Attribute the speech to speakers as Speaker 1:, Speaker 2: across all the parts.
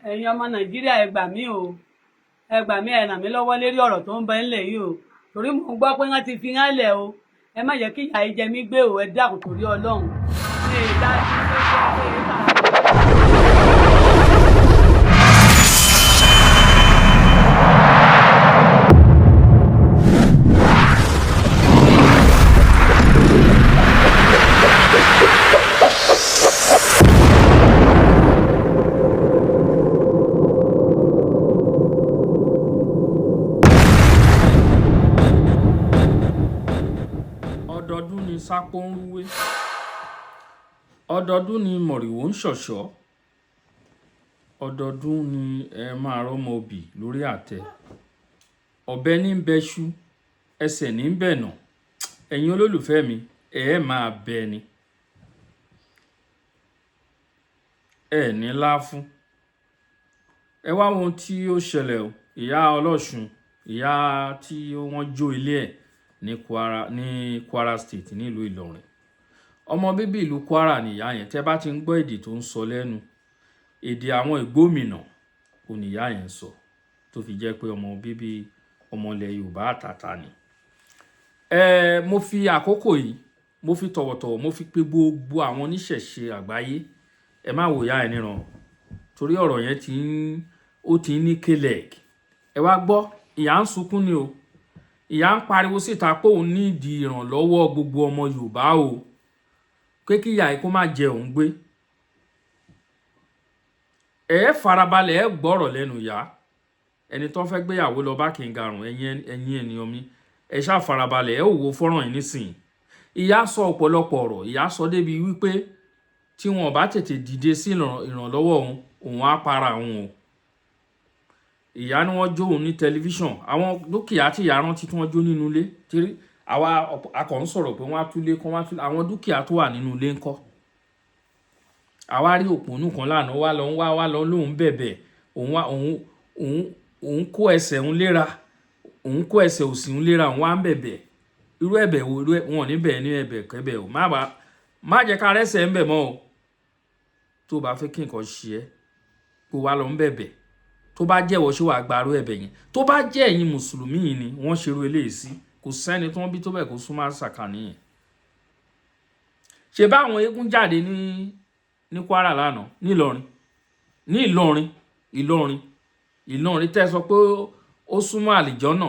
Speaker 1: ẹ̀yin ọmọ Nàìjíríà ẹ gbà mí o, ẹ gbà mí, ẹ ràn mí lọ́wọ́ lérí ọ̀rọ̀ tó ń bẹ ńlẹ̀ yìí o, torí mò ń gbọ́ pé wọ́n ti fi hàn lẹ̀ o, ẹ má jẹ́ kí ìyà yìí jẹ mí gbé o, ẹ dákun torí Ọlọ́run. mi ì dá sí pé kí ẹ sàrà.
Speaker 2: Ọdọọdún ni sápó ń rúwé, ọdọọdún ni mọ̀rìwò ń ṣọ̀ṣọ́, ọdọọdún ni ẹ máa rọ́mọ obì lórí àtẹ. Ọ̀bẹ ní ń bẹṣu, ẹsẹ̀ ní ń bẹ̀nà. Ẹ̀yin olólùfẹ́ mi, ẹ máa bẹ ni. Ẹ ní láfún. Ẹ wá ohun tí ó ṣẹlẹ̀ o. Ìyá ọlọ́ṣun, ìyá tí wọ́n jó ilé ẹ̀ ní Kwara State nílùú Ìlọrin. Ọmọ bíbí ìlú Kwara nìyá yẹn. Tẹ́ bá ti ń gbọ́ èdè tó ń sọ lẹ́nu, èdè àwọn ìgbómìnà ò níyá yẹn sọ, tó fi jẹ́ pé ọmọ bíbí ọmọ ilẹ̀ Yorùbá àtàtà ni. Mo fi àkókò yìí, mo fi tọ̀wọ̀tọ̀wọ̀, mo fi pè gbogbo àwọn oníṣẹ̀ṣe àgbáyé. Ẹ má wò ìyá ẹ̀ níran, torí ọ̀rọ̀ yẹn ti ń ní kleg. Ẹ wá gbọ́, ìyá ń sunkún ni o. Ìyá ń pariwo síta pé òun ní ìdí ìrànlọ́wọ́ gbogbo ọmọ Yorùbá o, pé kí ìyá yìí kó má jẹ òun gbé. Ẹ farabalẹ̀, ẹ gbọ́rọ̀ lẹ́nu ìyá. Ẹni tó fẹ́ gbéyàwó lọ bá kìngarùn, ẹ̀yin ènìyàn mi, ẹ ṣá farabalẹ̀, ẹ ò wo fọ́nrán yìí nísìnyí. Ìyá sọ ọ̀pọ̀lọpọ̀ ọ̀rọ̀. Ìyá sọ débi wípé tí wọn bá tètè dìde sí ìrànlọ́wọ́ òun á para òun o. Ìyá ni wọ́n jó òun ní tẹlifíṣàn. Àwọn dúkìá tí ìyá rántí tí wọ́n jó nínú ilé, tírí àwa akọ̀ ń sọ̀rọ̀ pé wọ́n á túlé kán, wọ́n á túlé. Àwọn dúkìá tó wà nínú ilé ńkọ́? Àwa rí òpònú kan lánàá, wá lọ lóun bẹ̀bẹ̀, òun kó ẹsẹ̀ òun léra, òun kó ẹsẹ̀ òsì òun léra, òun wá ń bẹ̀bẹ̀. Irú ẹ̀bẹ̀ wo? Wọn ò ní bẹ̀ ní ẹ̀bẹ̀ kẹ́bẹ̀ o. Má jẹ́ ká rẹ́sẹ̀ ń bẹ̀ mọ́ o. Tó bá fẹ́ kí nǹkan ṣe ẹ́, kó wá lọ ń bẹ̀bẹ̀. Tó bá jẹ́wọ́ ṣé wàá gbarú ẹ̀bẹ̀ yẹn. Tó bá jẹ́ ẹ̀yin mùsùlùmí yìí ni wọ́n ṣerú eléyìí sí, kò sẹ́ni tó ń bí tó bẹ̀ kó súnmọ́ sàkání yẹn. Ṣé báwọn eégún jáde ní Kwara lánàá, Ìlọrin tẹ́ sọ pé ó súnmọ́ àlìjọ́nà.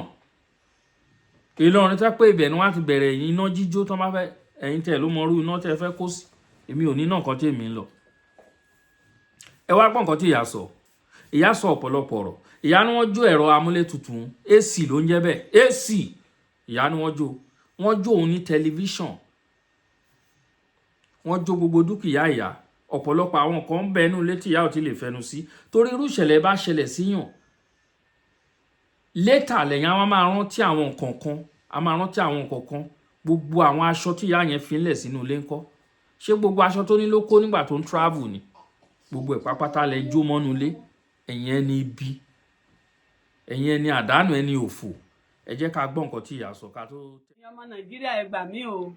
Speaker 2: Ìlọrin tẹ́ pé ibẹ̀ ni wọ́n á ti bẹ̀rẹ̀ iná jíjó tán bá fẹ́. Ẹ̀yin tẹ́ ló mọrú iná tẹ́ fẹ́ kó sí. Èmi ò ní náà kan tí èmi ń lọ. Ẹ wá gbọ́ nǹkan tí ìyá sọ. Ìyá sọ ọ̀pọ̀lọpọ̀ ọ̀rọ̀. Ìyá ni wọ́n jó ẹ̀rọ amúlétutù AC ló ń jẹ́ bẹ́ẹ̀. AC. Ìyá ni wọ́n jó. Wọ́n jó òun ní tẹlifíṣàn. Wọ́n jó gbogbo dúkìá ìyá. Ọ̀pọ̀lọpọ̀ àwọn kan ń bẹ inú ilé tí ìyá ò ti lè fẹnu sí. Torí irú ìṣẹ̀lẹ̀ bá ṣẹlẹ̀ síyàn. Later lẹ́yìn a máa rántí àwọn nǹkan kan. Gbogbo àwọn aṣọ tí ìyá yẹn fi ń lẹ̀ sínú ilé ńkọ́? Ṣé gbogbo aṣọ tó ní ló kó nígbà tó ń travel ni? Gbogbo ẹ̀ pápátá lẹ jó mọ́nú ilé. Ẹ̀yin ẹni ibi, ẹ̀yin ẹni àdánù, ẹni òfò. Ẹ jẹ́ ká gbọ́ nǹkan tí ìyá sọ ká tó.
Speaker 1: ẹ̀yin ọmọ Nàìjíríà ẹ gbà mí o,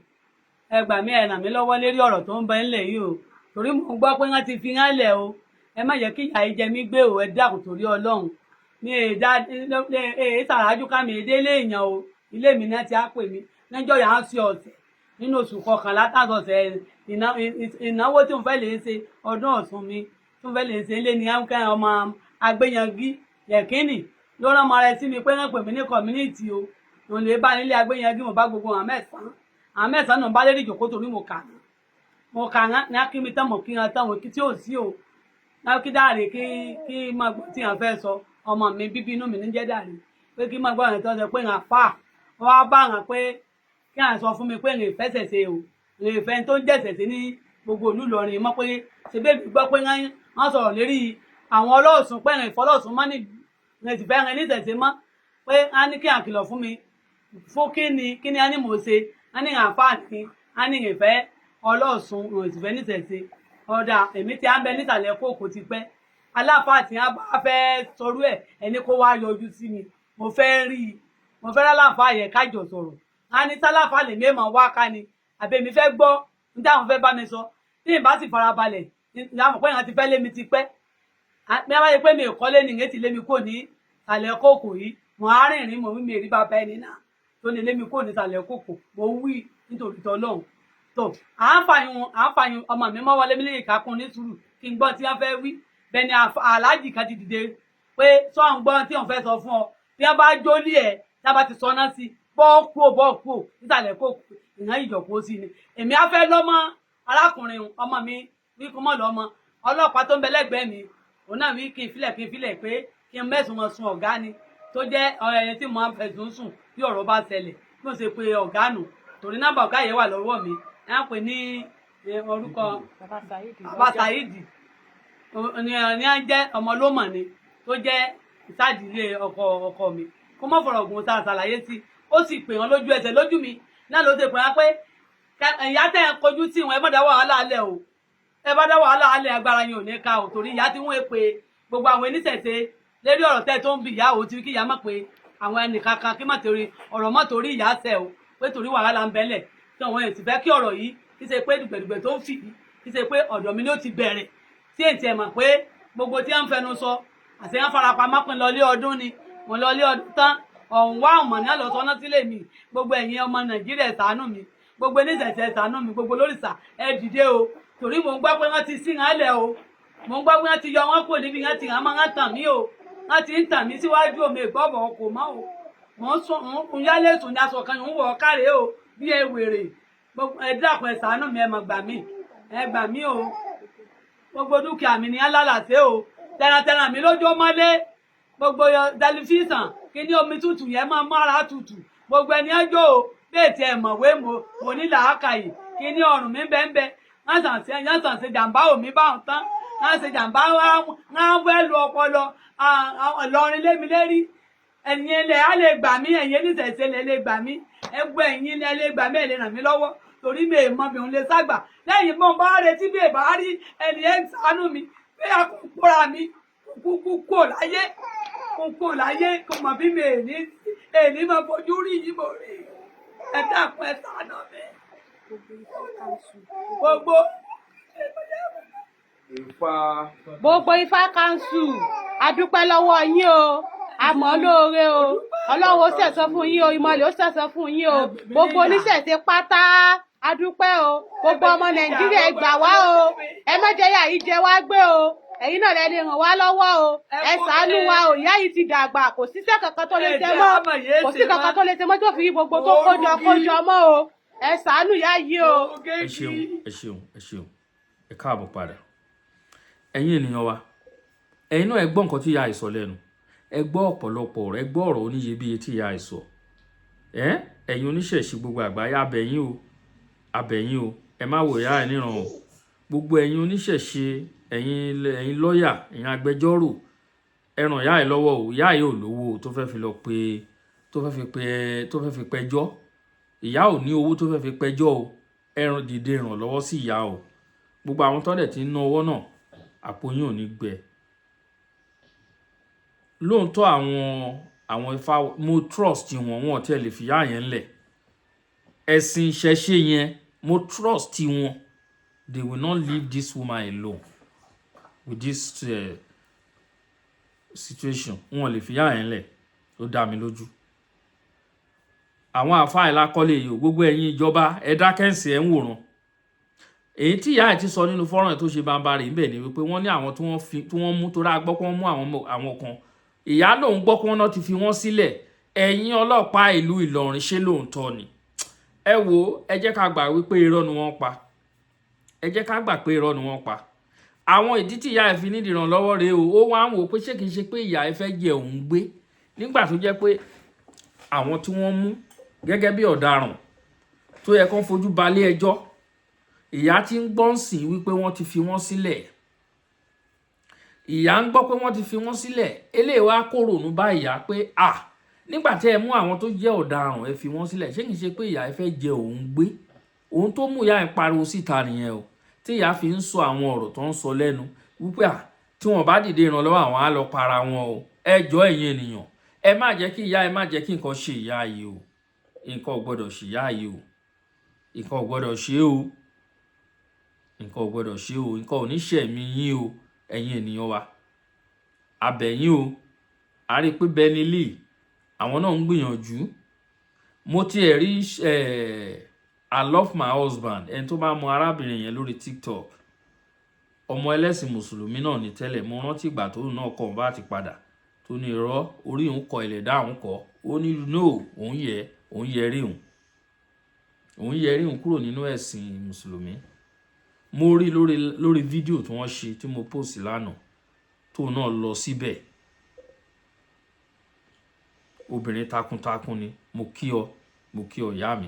Speaker 1: ẹ gbà mí, ẹ ràn mí lọ́wọ́ lérí ọ̀rọ̀ tó ń bẹ ńlẹ̀ yìí o, torí mò ń gbọ́ pé wọ́n ti fi hàn lẹ̀ o, ẹ má jẹ́ kí ìyà yìí jẹ mí gbé o, ẹ dákun torí Ọlọ́run. mi ì dá sàrájú ká mi délé èèyàn o, ilé mi náà ti á pè mí lẹ́jọ́ yà á sí ọ̀sẹ̀ nínú oṣù kọkànlá tàṣọ̀sẹ̀ ìnáwó tí mo fẹ́ lè ṣe ọdún Ọ̀ṣun mi tí mo fẹ́ lè ṣe ilé ní ọmọ Agbéyangí Yẹ̀kínì ló rán ọmọ rẹ sí mi pé wọ́n pè mí ní community o, òun lè bá nílé Agbéyangí, mo bá gbogbo àwọn mẹ́sàn-án náà bá lérí ìjòkó torí mo kà ní akínmi tán mo kí wọn tán wọn tí ò sí o náà kí dáre kí máa gbọ́ tí wọn fẹ́ sọ. Ọmọ mi bíbí inú mi ní jẹ́ Dàrí pé kí máa gbọ́ àwọn ìtọ́jú pé ràn fà wọ́n á bá ràn pé kí àwọn sọ fún mi pé rìn ìfẹ́ ṣẹ̀ṣẹ̀ o, rìn ìfẹ́ tó ń jẹ̀ṣẹ̀ sí ní gbogbo ìlú Ìlọrin mọ́ pé ṣe bébí gbọ́ pé wọ́n sọ̀rọ̀ lérí àwọn ọlọ́ọ̀sùn pé rìn ìfọlọ́ọ̀sùn mọ́ nílùú rìn ìfẹ́ rìn ní ìṣẹ̀ṣẹ̀ mọ́ pé á ní kí àkìlọ̀ fún mi fún kí ni á ní mò ń ṣe, á ní àǹfààní, á ní ìfẹ́ ọlọ́ọ̀sùn rìn ìfẹ́ ní ìṣẹ̀ṣẹ̀. Ọ̀dà èmi ti á ń bẹ nísàlẹ̀ kóòkó ti pẹ́, aláfáà tí wọn bá fẹ́ sọrú ẹ̀ ẹni kó wá yọjú sí mi, mo fẹ́ rí aláfáà yẹn kájọ sọ̀rọ̀. A ní sáláfà lè mẹ́mọ̀ wá ká ni àbẹ̀mí fẹ́ gbọ́ ní táwọn fẹ́ bá mi sọ tí ìbá sì farabalẹ̀ láwọn pé èèyàn ti fẹ́ lé mi ti pẹ́ bí a bá yẹ pé mi ò kọ́lé nìyẹn ti lé mi kò ní ìsàlẹ̀ kòkò yìí mo á rìnrìn mo wí mi rí bàbá ẹni náà tó lè lé mi kò ní ìsàlẹ̀ kòkò mo wí nítorí tọlọ́hún tó à ń fàyún ọmọ mi mọ́ wọlé mílíọ̀nù kákún ní sùúrù kí n gbọ́ tí wọ́n fẹ́ wí bẹ́ẹ̀ ni aláàjì kan ti dìde pé sọ ń gbọ́ tí wọ́n fẹ́ sọ fún ọ bí wọ́n bá jólí ẹ̀ tí wọ́n bá ti sọná sí bọ́ọ̀kú nísàlẹ̀ kòkò ìyàn ìjọ̀kú sí ni èmi á fẹ́ lọ́mọ arákùnrin ọmọ mi wí kó mọ̀ lọ́mọ ọlọ́pàá tó ń bẹ lẹ́gbẹ̀ẹ́ mi òun náà wí kí n filẹ̀ pé kí n mẹ́sùn wọn sun ọ̀gá ni tó jẹ́ ẹni tí mo máa ń fẹ̀sùn sùn bí ọ̀rọ̀ bá ṣẹlẹ̀ bí mo ṣe pe ọ̀gá nù torí nọ́mbà ọ̀gá yẹn wà lọ́wọ́ mi ẹ̀ ń pè ní orúkọ Baba Saheed ní à ń jẹ́ ọmọ lómọ̀ ni tó jẹ́ ìsádìílé ọkọ mi kó mọ̀ fọ̀rọ̀ ògùn tá a ṣàlàyé sí ó sì pè wọ́n lójú ẹsẹ̀ lójú mi náà ló ṣe pè wọ́n pé ìyá tẹ̀ ń kojú sí wọn ẹ má dá wàhálà alẹ́ o ẹ bá dá wàhálà alẹ́ agbára yín ò ní ká o torí ìyá tí wọ́n pe gbogbo àwọn oníṣẹ̀ṣe lérí ọ̀rọ̀ tẹ́ tó ń bi ìyá o ti kí ìyá mọ̀ pé àwọn ẹnìkankan kí má torí ọ̀rọ̀ mọ́ torí ìyá ṣẹ̀ o pé torí wàhálà ń bẹ́lẹ̀ tí àwọn èsì fẹ́ kí ọ̀rọ̀ yìí kí ṣe pé dùgbẹ̀dùgbẹ̀ tó ń fì kí ṣe pé ọ̀dọ̀ mi ló ti bẹ̀rẹ̀ tí èsì ẹ̀ mọ̀ pé gbogbo tí wọ́n ń fẹnu sọ àti wọ́n farapamọ́ pin lọlé ọdún ni mo lọlé ọdún tán ọ̀hún wá ọ̀mọ̀ ní àlọ́sọ́nà sílé mi gbogbo ẹ̀yin ọmọ Nàìjíríà ẹ ṣàánú mi gbogbo oníṣẹ̀ṣẹ̀ ẹ ṣàánú mi gbogbo lórìṣà ẹ dìde o torí mò ń gbọ́ pé wọ́n ti sí hàn lẹ̀ o mò ń gbọ́ pé wọ́n ti yọ wọ́n kò níbi wọ́n ti hàn máa ń tàn mí o wọ́n ti ń tàn mí síwájú omi ìgbọ́bọ̀ kò mọ́ o mò ń sùn ń yálé sùn ní aṣọ kan ń wọ̀ káre o bí ewèrè ẹ dákun ẹ ṣàánú mi ẹ mọ̀ gbà mí o gbogbo dúkìá mi ní alálàsé o tẹrantẹran mi lójó mọ́lé gbogbo tẹlifíṣàn kí ní omi tútù yẹn máa mára tútù gbogbo ẹni ẹjọ́ o bẹ́ẹ̀ tí ẹ mọ̀wé mo ní làákàyè kí ní ọrùn mi bẹ́ẹ̀ wọ́n sàn ṣe jàǹbá òmí báwọn tán wọ́n ṣe jàǹbá wọ́n fẹ́ lu ọpọlọ Ìlọrin lémi lérí ẹ̀yin ilẹ̀ á lè gbà mí ẹ̀yin oníṣẹ̀ṣe lè gbà mí ẹgbẹ́ ẹ̀yin ilẹ̀ lè gbà mí ẹ̀ lè ràn mí lọ́wọ́ torí mi èèmọ̀ mi òun lè ságbà lẹ́yìn mọ́ bá retí bí èèbá rí ẹni ẹ̀ ń ṣàánú mi pé àkókòrà mi kúkú kò láyé kò mọ̀ bí mi èní máa fojú rí yìí mo rí ẹ dákun ẹ ṣàánú mi
Speaker 3: gbogbo Ifá kanṣu adúpẹ́ lọ́wọ́ yín o àmọ́ lóore o Ọlọ́run ó ṣẹ̀san fún yín o ìmọ̀lẹ̀ ó ṣẹ̀san fún yín o gbogbo oníṣẹ̀ṣe pátá adúpẹ́ o gbogbo ọmọ Nàìjíríà ẹ gbà wá o ẹ má jẹ́ yà yìí jẹ wá gbé o ẹ̀yin náà lẹ lè ràn wá lọ́wọ́ o ẹ ṣàánú wa o ìyá yìí ti dàgbà kò síṣẹ́ kankan tó lè ṣe mọ́ kò sí kankan tó lè ṣe mọ́ tó fi gbogbo tó kójọ mọ́ o ẹ ṣàánú ìyá yìí o.
Speaker 2: ẹ ṣeun ẹ káàbọ̀ padà ẹ̀yin ènìyàn wa ẹ̀yin náà ẹ gbọ́ nǹkan tí ìyá àìsọ lẹ́nu ẹ gbọ́ ọ̀pọ̀lọpọ̀ ọ̀rọ̀ ẹ gbọ́ ọ̀rọ̀ oníyebíye tí ìyá àìsọ ẹ̀yin oníṣẹ̀ṣe gbogbo àgbáyé abẹ̀yìn o ẹ má wò ìyá ẹ̀ níran o gbogbo ẹ̀yin oníṣẹ̀ṣe ẹ̀yin lọ́ọ̀yà ẹ̀yin agbẹjọ́rò ẹ ràn ìyá ẹ̀ lọ́wọ́ o ìyá ẹ̀ ò lówó tó fẹ́ fi pẹjọ́ ìyá ò ní owó tó fẹ́ fi pẹjọ́ o ẹ ràn dìde ràn lọ́wọ́ sí ìyá o gbogbo àwọn tọ́lẹ̀ tí ń ná owó náà àpò yín ò ní gbẹ lóòótọ́ àwọn Ifá mo trust wọn tí ẹ lè fi ìyá yẹn lẹ̀ ẹ̀sìn ìṣẹ̀ṣe yẹn mo trust wọn they will not leave this woman alone with this situation wọn lè fi ìyá yẹn lẹ̀ ó dá mi lójú àwọn àfáà ìlàkọlẹ̀ yìí gbogbo ẹ̀yin ìjọba ẹ dákẹ́ǹsì ẹ̀ ń wòran èyí tí ìyá ẹ̀ ti sọ nínú fọ́nrán tó ṣe bàbá rẹ̀ níbẹ̀ ni wípé wọ́n ní àwọn tí wọ́n mú tó rà gbọ́ pé wọ́n mú àwọn kan ìyá lòun gbọ́ pé wọ́n náà ti fi wọ́n sílẹ̀ ẹ̀yin ọlọ́pàá ìlú Ìlọrin ṣé lóòótọ́ ni ẹ wo ẹ jẹ́ ká gbà wípé irọ́ ni wọ́n pa àwọn ìdí tí ìyá ẹ̀ fi nídìí ìrànlọ́wọ́ rèé o ó wá ń wò pé ṣé kìí ṣe pé ìyá ẹ̀ fẹ́ jẹ òun gbé nígbà tó jẹ́ pé àwọn tí wọ́n mú gẹ́gẹ́ bí ọ̀daràn tó yẹ kán fojú balẹ̀ ẹjọ́ ìyá tí ń gbọ́ ń sìn wípé wọ́n ti fi wọ́n sílẹ̀ ìyá ń gbọ́ pé wọ́n ti fi wọ́n sílẹ̀ eléyìí wá kó rònú bá ìyá pé nígbà tí ẹ mú àwọn tó jẹ́ ọ̀daràn ẹ fi wọ́n sílẹ̀ ṣé kìí ṣe pé ìyá ẹ fẹ́ jẹ òun gbé òun tó mú ìyá ẹ pariwo síta nìyẹn o tí ìyá fi ń sọ àwọn ọ̀rọ̀ tó ń sọ lẹ́nu wípé tí wọ́n bá dìde ìrànlọ́wọ́ àwọn á lọ para wọn o ẹ jọ̀ọ́ ẹ̀yin ènìyàn ẹ má jẹ́ kí ìyá ẹ má jẹ́ kí nǹkan ṣe ìyá yìí o nǹkan ò gbọ́dọ̀ ṣe ìyá yìí o nǹkan ò gbọ́dọ̀ ṣe o nǹkan ò ní ṣẹ̀mí yín o ẹ̀yin ènìyàn wa abẹ̀yìn o a rí pé Benny Lee àwọn náà ń gbìyànjú. Mo ti ẹ̀ rí I love my husband ẹni tó bá mọ arábìnrin yẹn lórí TikTok, ọmọ ẹlẹ́sìn mùsùlùmí náà ní tẹ́lẹ̀. Mo rántí ìgbà tó náà kọ̀ bá ti padà tó ní irọ́ orí òun kọ ẹlẹ́dà òun kọ, ó ní no òun yẹrí òun kúrò nínú ẹ̀sìn mùsùlùmí. Mo rí lórí fídíò tí wọ́n ṣe tí mo post lánàá tó náà lọ síbẹ̀. Obìnrin takuntakun ni. Mo kí ọ ìyá mi,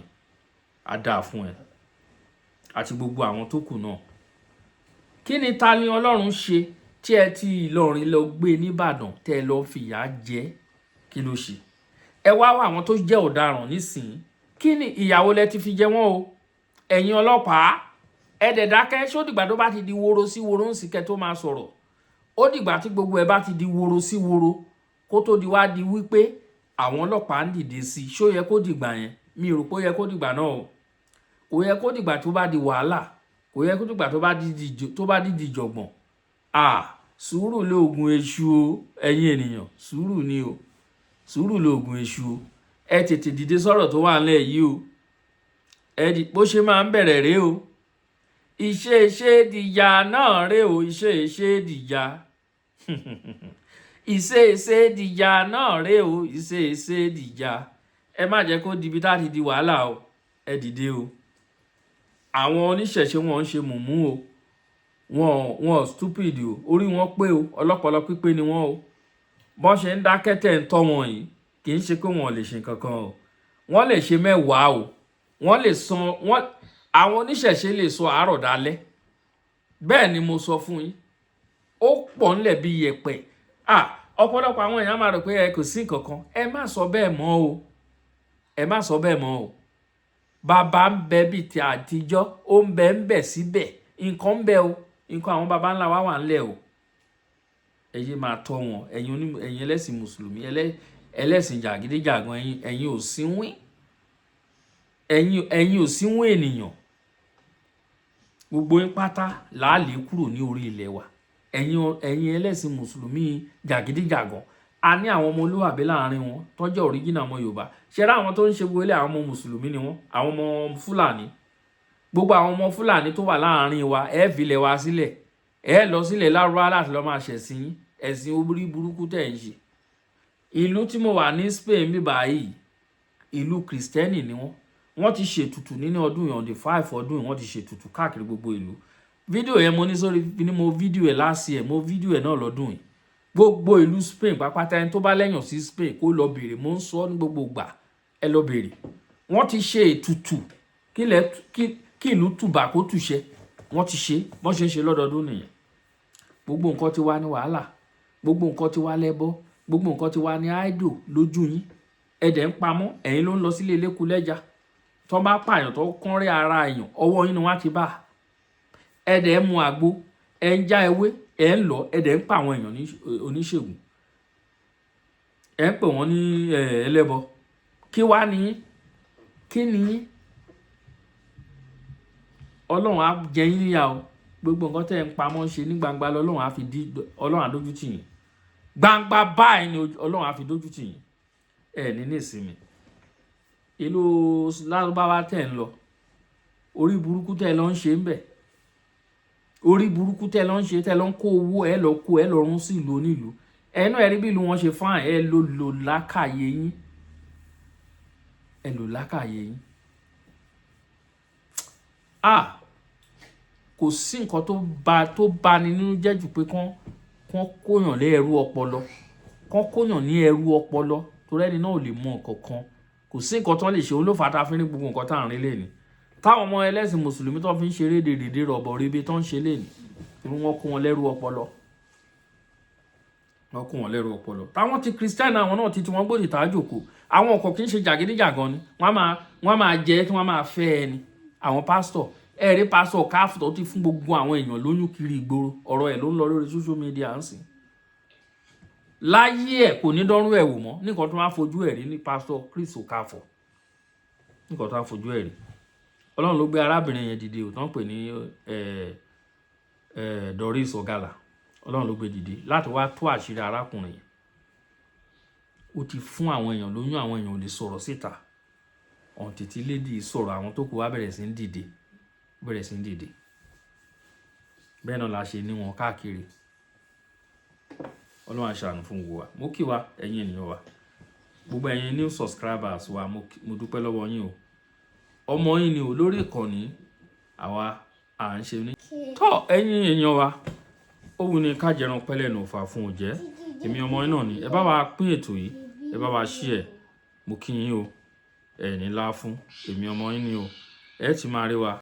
Speaker 2: á dáa fún ẹ àti gbogbo àwọn tó kù náà. Kí ni ta ni Ọlọ́run ṣe tí ẹ ti Ìlọrin lọ gbé nìbàdàn tẹ́ lọ fìyà jẹ? Kí ló ṣe? Ẹ wá àwọn tó jẹ́ ọ̀daràn nísìnyí, kí ni ìyàwó lẹ ti fi jẹ wọ́n o? Ẹ̀yin ọlọ́pàá ẹ dẹ̀ dákẹ́. Ṣó dìgbà tó bá ti di woro sí woro ń sìkẹ́ tó máa sọ̀rọ̀? Ó dìgbà tí gbogbo ẹ bá ti di woro sí woro kó tó di wá di wípé àwọn ọlọ́pàá ń dìde sí i. Ṣó yẹ kó dìgbà yẹn? Mi rò pé ó yẹ kó dìgbà náà o. Kò yẹ kó dìgbà tó bá di wàhálà, kò yẹ kó dìgbà tó bá di ìjọ̀gbọ̀n. Sùúrù lóògùn èṣù o ẹ̀yin ènìyàn, sùúrù ni o, sùúrù lóògùn èṣù o. Ẹ tètè dìde sọ̀rọ̀ tó wà nílẹ̀ yìí o. Bó ṣe máa ń bẹ̀rẹ̀ rèé o. Ìṣe dìjà náà rèé o, ìṣe dìjà. Ìṣe dìjà náà rèé o, ìṣe dìjà. Ẹ má jẹ́ kó di ibi tá ti di wàhálà o. Ẹ dìde o. Àwọn oníṣẹ̀ṣe wọn ń ṣe mùmú o. Wọn stupid o. Orí wọn pé o. Ọlọ́pọlọ pípé ni wọ́n o. Bọ́n ṣe ń dákẹ́ tẹ̀ ń tọ́ wọn yìí kì í ṣe pé wọn lè ṣe kankan o. Wọ́n lè ṣe mẹ́wàá o. Wọ́n lè àwọn oníṣẹ̀ṣe lè sọ àárọ̀ dalẹ́. Bẹ́ẹ̀ ni mo sọ fún yín. Ó pọ̀ ńlẹ̀ bí yẹ̀pẹ̀. Ọ̀pọ̀lọpọ̀ àwọn èèyàn máa rò pé ẹ kò sí nǹkankan. Ẹ má sọ bẹ́ẹ̀ mọ́ o. Ẹ má sọ bẹ́ẹ̀ mọ́ o. Bàbá ń bẹ bí ti àtijọ́, ó ń bẹ síbẹ̀. Nǹkan ń bẹ o. Nǹkan àwọn baba ńlá wa wà ńlẹ̀ o. Ẹ yé máa tọ́ wọn. Ẹ̀yin ẹlẹ́sìn mùsùlùmí, ẹlẹ́sìn jàgídíjàgan, ẹ̀yin ò sínwín. Ẹ̀yin ò sínwín ènìyàn. Gbogbo yín pátá láàlè kúrò ní orí ilẹ̀ wa. Ẹ̀yin ẹlẹ́sìn mùsùlùmí jàgídíjàgan. A ní àwọn ọmọ olúwàbí láàrin wọn tó jẹ́ òríjìnà ọmọ Yorùbá. Ṣé rá àwọn tó ń ṣe gbogbo ilé àwọn ọmọ mùsùlùmí ni wọ́n? Àwọn ọmọ Fúlàní. Gbogbo àwọn ọmọ Fúlàní tó wà láàrin wa, ẹ filẹ̀ wa sílẹ̀. Ẹ lọ sílẹ̀ Lárúbáwá láti lọ máa ṣẹ̀sìn yín. Ẹ̀sìn orí burúkú tẹ̀ ń ṣe. Ìlú tí mo wà ní Spain bí báyìí, ìlú Kristẹni ni wọ́n. Wọ́n ti ṣètùtù nínú ọdún yìí, on the 5 ọdún yìí wọ́n ti ṣètùtù káàkiri gbogbo ìlú. Fídíò yẹn mo ní sórí ní mo fídíò ẹ̀ last year, mo fídíò ẹ̀ náà lọ́dún yìí. Gbogbo ìlú Spain pápátá ẹni tó bá lẹ́yìn sí Spain kó lọ bèrè. Mo ń sọ ní gbogbo ìgbà ẹ lọ bèrè. Wọ́n ti ṣe ètùtù kí ìlú tùbà kó túṣẹ. Wọ́n ti ṣe bọ́n ṣe ń ṣe lọ́dọọdún nìyẹn. Gbogbo nǹkan ti wá ní wàhálà. Gbogbo nǹkan ti wá lẹ́bọ. Gbogbo nǹkan ti wá ní idol lójú yín. Ẹ̀dẹ̀ ń pamọ́. Ẹ̀yin ló ń lọ sílé eléku lẹ́jà. Tó bá pààyàn tó kán rí ara èèyàn, ọwọ́ yín ni wọ́n á ti bá. Ẹ̀dẹ̀ ń mu àgbo. Ẹ ń já ewé. Ẹ ń lọ. Ẹ̀dẹ̀ ń pa àwọn èèyàn ní oníṣègùn. Ẹ ń pè wọ́n ní ẹlẹ́bọ. Kí wá ní yín? Kí ni yín? Ọlọ́run á jẹ yín níyà o. Gbogbo nǹkan tẹ́ ń pamọ́ ṣe ní gbangba Ọlọ́run á dójú tì yín. Gbangba báyìí ni Ọlọ́run á fi dójú tì yín. Ẹ ní ìsinmi. Ìlú Lárúbáwá tẹ́ ń lọ. Orí burúkú tẹ́ lọ ń ṣe ń bẹ̀. Orí burúkú tẹ́ lọ ń ṣe, tẹ́ lọ ń kó owó ẹ lọ rún sí ìlú onílùú. Ẹnu ẹ̀rí bí ìlú wọn ṣe fáìn, ẹ lò lákàyè yín. Ẹ lò lákàyè yín. Kò sí nǹkan tó bá ni nínú jẹ́ jù pé kán kóyàn lé ẹrú ọpọlọ. Kán kóyàn ní ẹrú ọpọlọ torí ẹni náà ò lè mọ nǹkan kan. Kò sí nǹkan tó lè ṣe olófà tá fi ní gbogbo nǹkan tá à ń rí lẹ́ni. Táwọn ọmọ ẹlẹ́sìn mùsùlùmí tó fi ń ṣeré dèdè rọ̀bọ̀ ríbi tó ń ṣe lẹ́ni. Irú wọn kó wọn lẹ́rú ọpọlọ. Wọ́n kó wọn lẹ́rú ọpọlọ. Táwọn ti Kristẹni àwọn náà ti wọ́n gbòdì tàájòkó. Àwọn ọkọ̀ kì í ṣe jàgídíjàgan ni. Wọ́n máa jẹ́ kí wọ́n máa fẹ́ ẹni. Àwọn pásítọ̀. Ẹ̀rí pásítọ̀ káfù tó ti fún gbogbo àwọn èèyàn lóyún kiri ìgboro. Ọ̀rọ̀ ẹ̀ ló ń lọ lórí social media ń sìn. Láyé ẹ̀ kò ní dọ́rùn ẹ̀ wò mọ́. Nìkan tó máa fojú ẹ̀ rí ní pásítọ̀ Chris Okafor. Nìkan tó máa fojú ẹ̀ rí. Ọlọ́run ló gbé arábìnrin yẹn dìde ò tán pè ní Doris Ogala. Ọlọ́run ló gbé dìde láti wá tú àṣírí arákùnrin yẹn. Ó ti fún àwọn èèyàn lóyún, àwọn èèyàn ò lè sọ̀rọ̀ síta. Ọ̀ǹtì tí lady sọ̀rọ̀, àwọn tó kù wá bẹ̀rẹ̀ sí ń dìde. Bẹ́ẹ̀ náà la ṣe ní wọn káàkiri. Ọlọ́run á ṣàánú fún gbogbo wa. Mo kí wa, ẹ̀yin ènìyàn wa. Gbogbo ẹ̀yin new subscribers wa, mo dúpẹ́ lọ́wọ́ yín o. Ọmọ yín ni o lórí ìkànnì àwa à ń ṣe ní. Tọ́ ẹ̀yin èèyàn wa, ó wù ní ká jẹran pẹ́lẹ́ nù fà fún òjẹ́. Èmi ọmọ yín náà ni. Ẹ bá wa pín ètò yìí, ẹ bá wa share. Mo kí yín o. Ẹ ní lá fún. Èmi ọmọ yín ni o. Ẹ ti máa rí wa.